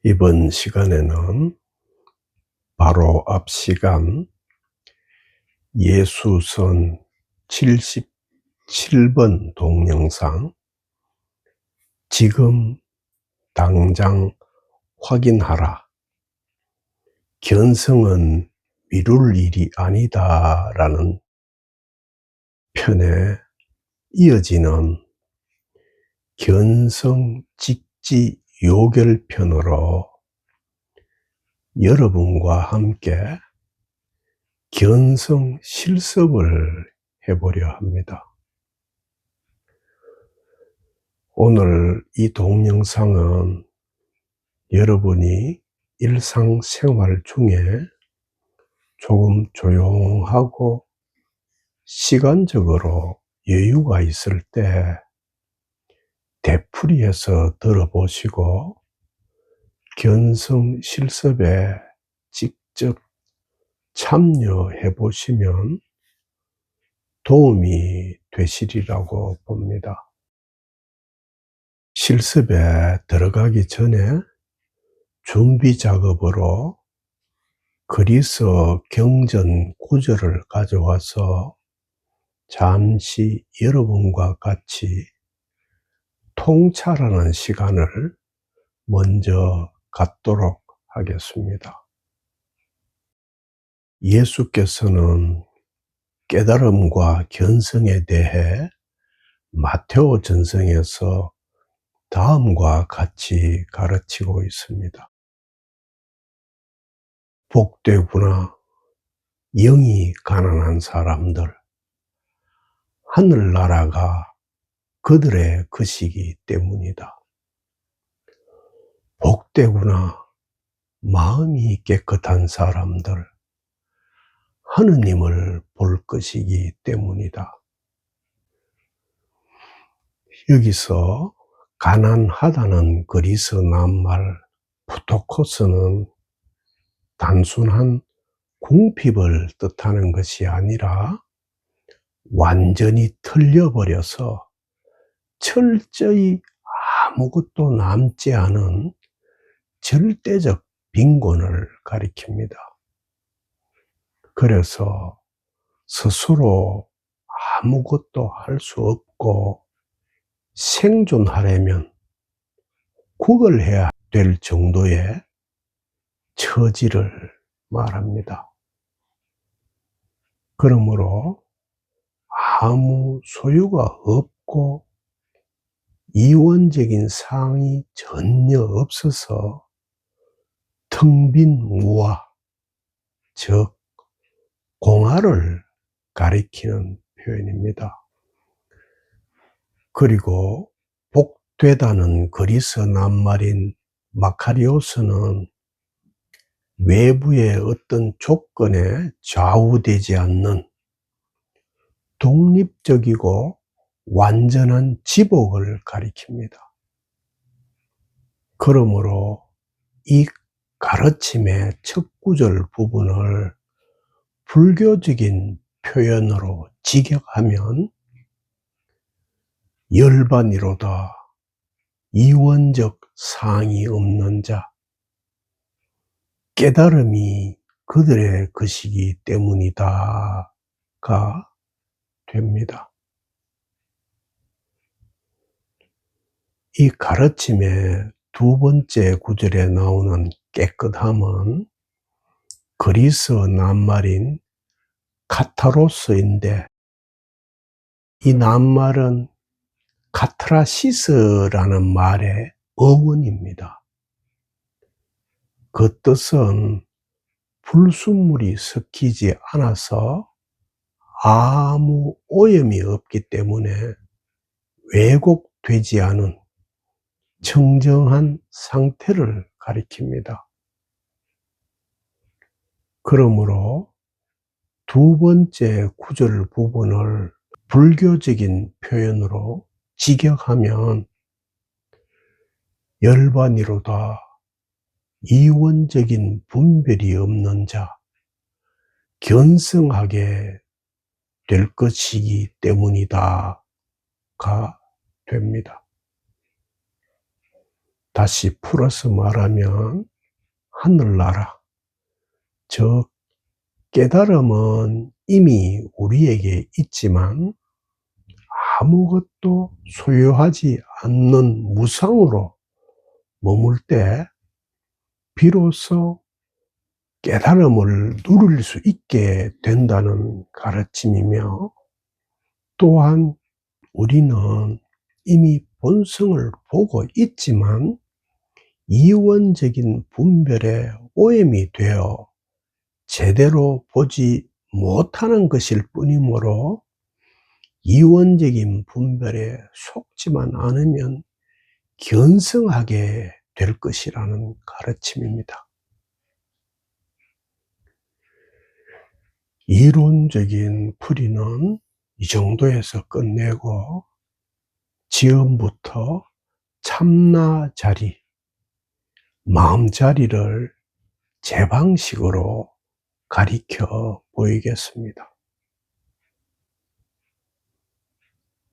이번 시간에는 바로 앞 시간 예수선 77번 동영상 지금 당장 확인하라. 견성은 미룰 일이 아니다 라는 편에 이어지는 견성직지 요결편으로 여러분과 함께 견성 실습을 해보려 합니다. 오늘 이 동영상은 여러분이 일상생활 중에 조금 조용하고 시간적으로 여유가 있을 때 되풀이해서 들어보시고 견성 실습에 직접 참여해 보시면 도움이 되시리라고 봅니다. 실습에 들어가기 전에 준비 작업으로 그리스어 경전 구절을 가져와서 잠시 여러분과 같이 통찰하는 시간을 먼저 갖도록 하겠습니다. 예수께서는 깨달음과 견성에 대해 마테오 전서에서 다음과 같이 가르치고 있습니다. 복되구나 영이 가난한 사람들, 하늘나라가 그들의 것이기 때문이다. 복되구나 마음이 깨끗한 사람들, 하느님을 볼 것이기 때문이다. 여기서 가난하다는 그리스 낱말 푸토코스는 단순한 궁핍을 뜻하는 것이 아니라 완전히 틀려버려서 철저히 아무것도 남지 않은 절대적 빈곤을 가리킵니다. 그래서 스스로 아무것도 할 수 없고 생존하려면 구걸해야 될 정도의 처지를 말합니다. 그러므로 아무 소유가 없고 이원적인 사항이 전혀 없어서 텅 빈 무아, 즉 공허를 가리키는 표현입니다. 그리고 복되다는 그리스 낱말인 마카리오스는 외부의 어떤 조건에 좌우되지 않는 독립적이고 완전한 지복을 가리킵니다. 그러므로 이 가르침의 첫 구절 부분을 불교적인 표현으로 직역하면 열반이로다 이원적 사항이 없는 자, 깨달음이 그들의 것이기 때문이다가 됩니다. 이 가르침의 두 번째 구절에 나오는 깨끗함은 그리스 낱말인 카타로스인데, 이 낱말은 카트라시스라는 말의 어원입니다. 그 뜻은 불순물이 섞이지 않아서 아무 오염이 없기 때문에 왜곡되지 않은 청정한 상태를 가리킵니다. 그러므로 두 번째 구절 부분을 불교적인 표현으로 직역하면 열반이로다 이원적인 분별이 없는 자, 견성하게 될 것이기 때문이다가 됩니다. 다시 풀어서 말하면 하늘나라, 저 깨달음은 이미 우리에게 있지만 아무것도 소유하지 않는 무상으로 머물 때 비로소 깨달음을 누릴 수 있게 된다는 가르침이며, 또한 우리는 이미 본성을 보고 있지만 이원적인 분별에 오염이 되어 제대로 보지 못하는 것일 뿐이므로 이원적인 분별에 속지만 않으면 견성하게 될 것이라는 가르침입니다. 이론적인 풀이는 이 정도에서 끝내고 지금부터 참나 자리, 마음 자리를 제 방식으로 가리켜 보이겠습니다.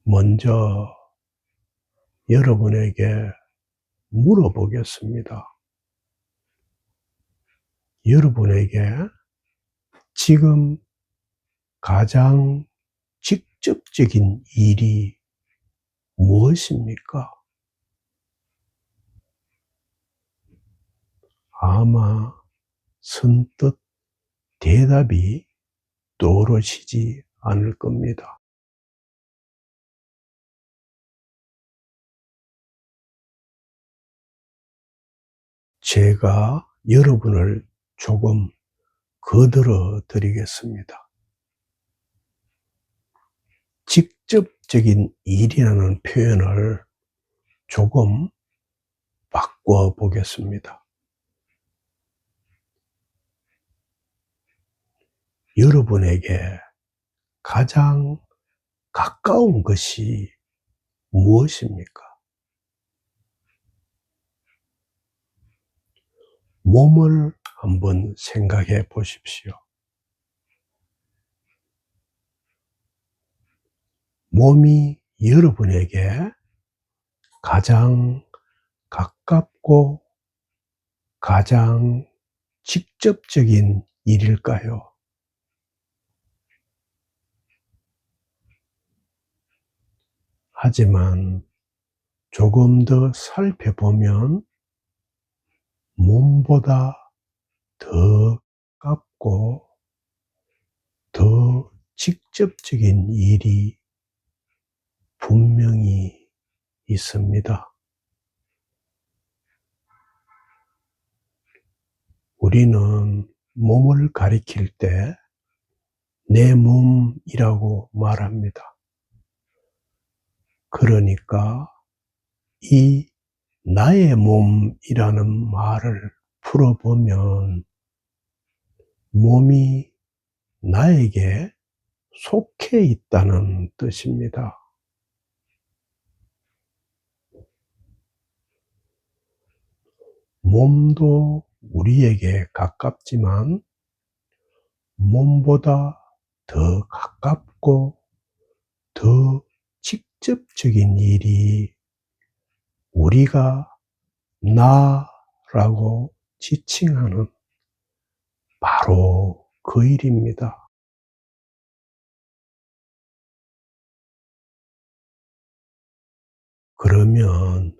먼저 여러분에게 물어보겠습니다. 여러분에게 지금 가장 직접적인 일이 무엇입니까? 아마 선뜻 대답이 떠오르시지 않을 겁니다. 제가 여러분을 조금 거들어 드리겠습니다. 직접적인 일이라는 표현을 조금 바꿔 보겠습니다. 여러분에게 가장 가까운 것이 무엇입니까? 몸을 한번 생각해 보십시오. 몸이 여러분에게 가장 가깝고 가장 직접적인 일일까요? 하지만 조금 더 살펴보면 몸보다 더 가깝고 더 직접적인 일이 분명히 있습니다. 우리는 몸을 가리킬 때 내 몸이라고 말합니다. 그러니까 이 나의 몸이라는 말을 풀어보면 몸이 나에게 속해 있다는 뜻입니다. 몸도 우리에게 가깝지만 몸보다 더 가깝고 더 직접적인 일이 우리가 나라고 지칭하는 바로 그 일입니다. 그러면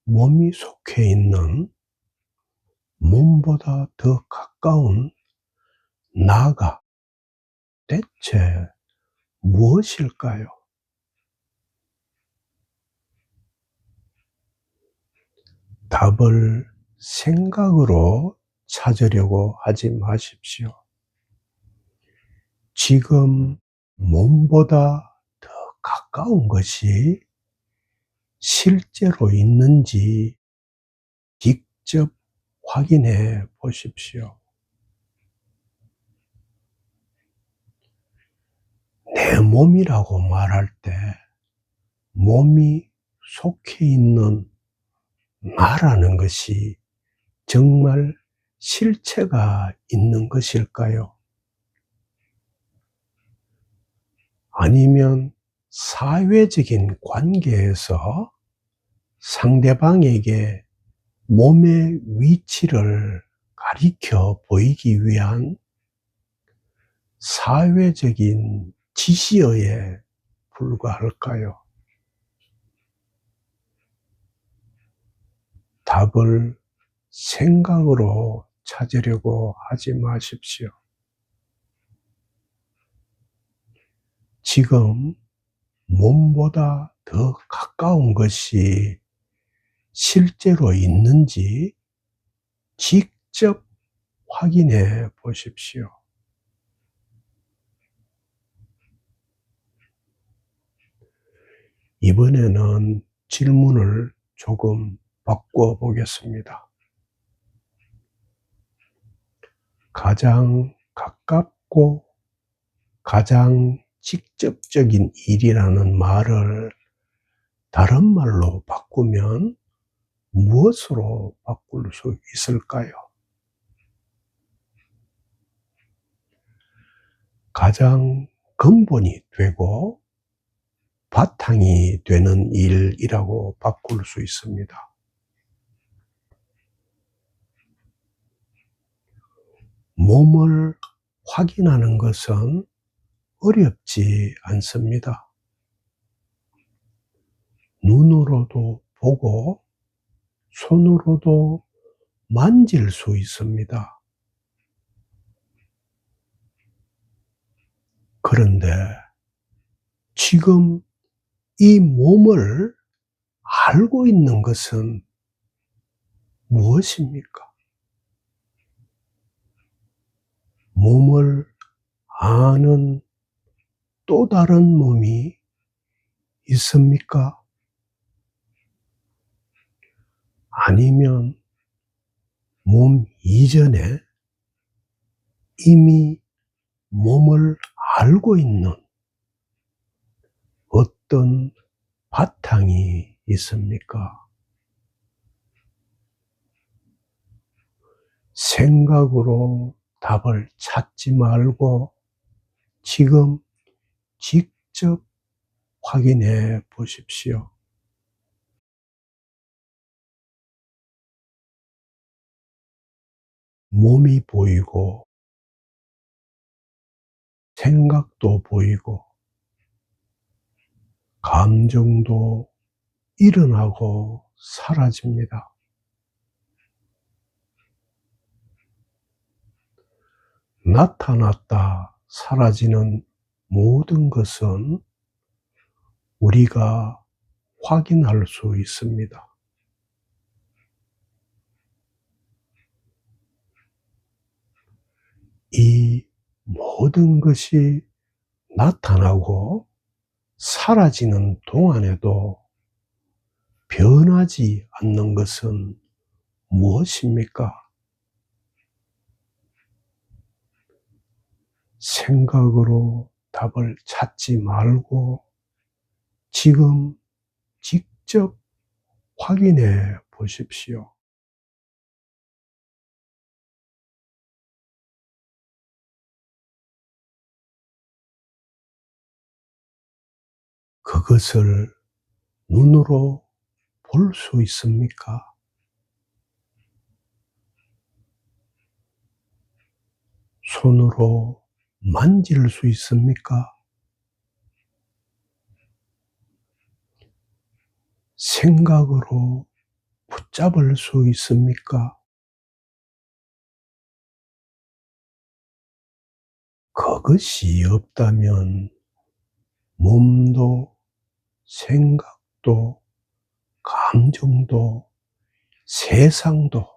몸이 속해 있는 몸보다 더 가까운 나가 대체 무엇일까요? 답을 생각으로 찾으려고 하지 마십시오. 지금 몸보다 더 가까운 것이 실제로 있는지 직접 확인해 보십시오. 내 몸이라고 말할 때 몸이 속해 있는 나라는 것이 정말 실체가 있는 것일까요? 아니면 사회적인 관계에서 상대방에게 몸의 위치를 가리켜 보이기 위한 사회적인 지시어에 불과할까요? 답을 생각으로 찾으려고 하지 마십시오. 지금 몸보다 더 가까운 것이 실제로 있는지 직접 확인해 보십시오. 이번에는 질문을 조금 바꿔 보겠습니다. 가장 가깝고 가장 직접적인 일이라는 말을 다른 말로 바꾸면 무엇으로 바꿀 수 있을까요? 가장 근본이 되고 바탕이 되는 일이라고 바꿀 수 있습니다. 몸을 확인하는 것은 어렵지 않습니다. 눈으로도 보고 손으로도 만질 수 있습니다. 그런데 지금 이 몸을 알고 있는 것은 무엇입니까? 몸을 아는 또 다른 몸이 있습니까? 아니면 몸 이전에 이미 몸을 알고 있는 어떤 바탕이 있습니까? 생각으로 답을 찾지 말고 지금 직접 확인해 보십시오. 몸이 보이고 생각도 보이고 감정도 일어나고 사라집니다. 나타났다 사라지는 모든 것은 우리가 확인할 수 있습니다. 이 모든 것이 나타나고 사라지는 동안에도 변하지 않는 것은 무엇입니까? 생각으로 답을 찾지 말고 지금 직접 확인해 보십시오. 그것을 눈으로 볼 수 있습니까? 손으로 만질 수 있습니까? 생각으로 붙잡을 수 있습니까? 그것이 없다면 몸도 생각도 감정도 세상도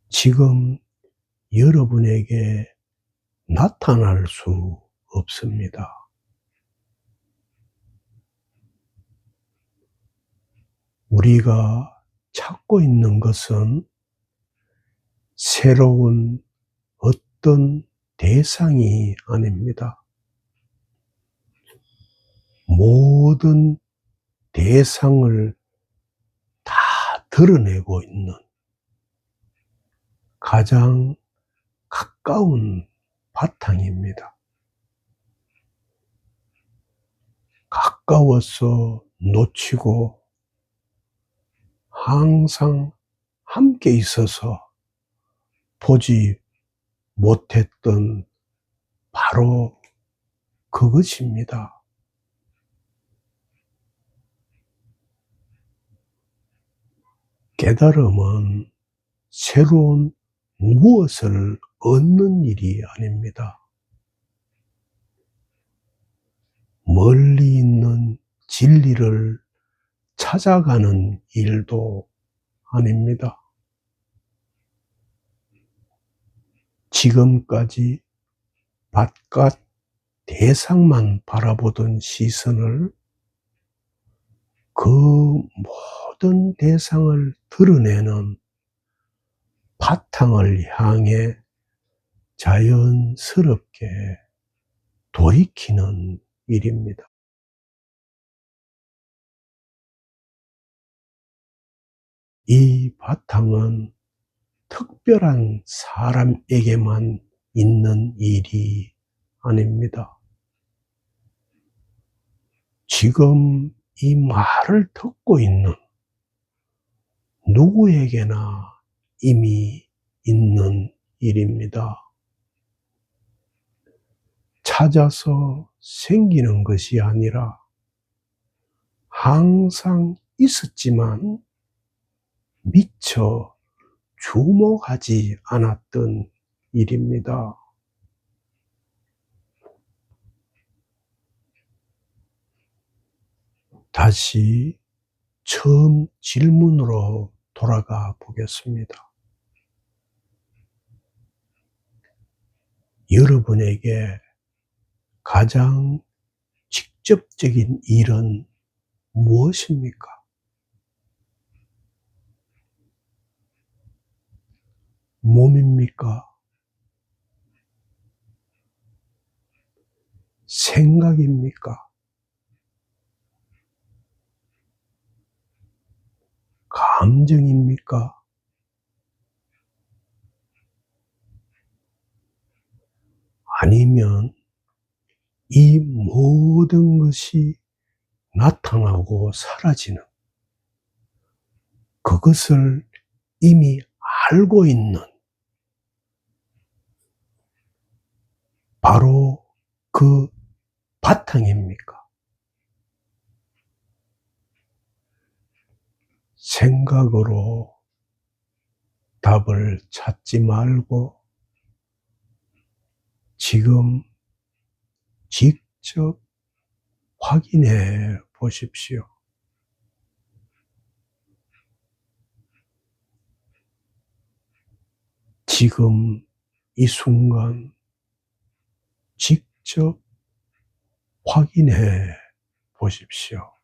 지금 여러분에게 나타날 수 없습니다. 우리가 찾고 있는 것은 새로운 어떤 대상이 아닙니다. 모든 대상을 다 드러내고 있는 가장 가까운 바탕입니다. 가까워서 놓치고 항상 함께 있어서 보지 못했던 바로 그것입니다. 깨달음은 새로운 무엇을 얻는 일이 아닙니다. 멀리 있는 진리를 찾아가는 일도 아닙니다. 지금까지 바깥 대상만 바라보던 시선을 그 모든 대상을 드러내는 바탕을 향해 자연스럽게 돌이키는 일입니다. 이 바탕은 특별한 사람에게만 있는 일이 아닙니다. 지금 이 말을 듣고 있는 누구에게나 이미 있는 일입니다. 찾아서 생기는 것이 아니라 항상 있었지만 미처 주목하지 않았던 일입니다. 다시 처음 질문으로 돌아가 보겠습니다. 여러분에게 가장 직접적인 일은 무엇입니까? 몸입니까? 생각입니까? 감정입니까? 아니면 이 모든 것이 나타나고 사라지는 그것을 이미 알고 있는 바로 그 바탕입니까? 생각으로 답을 찾지 말고 지금 직접 확인해 보십시오. 지금 이 순간 직접 확인해 보십시오.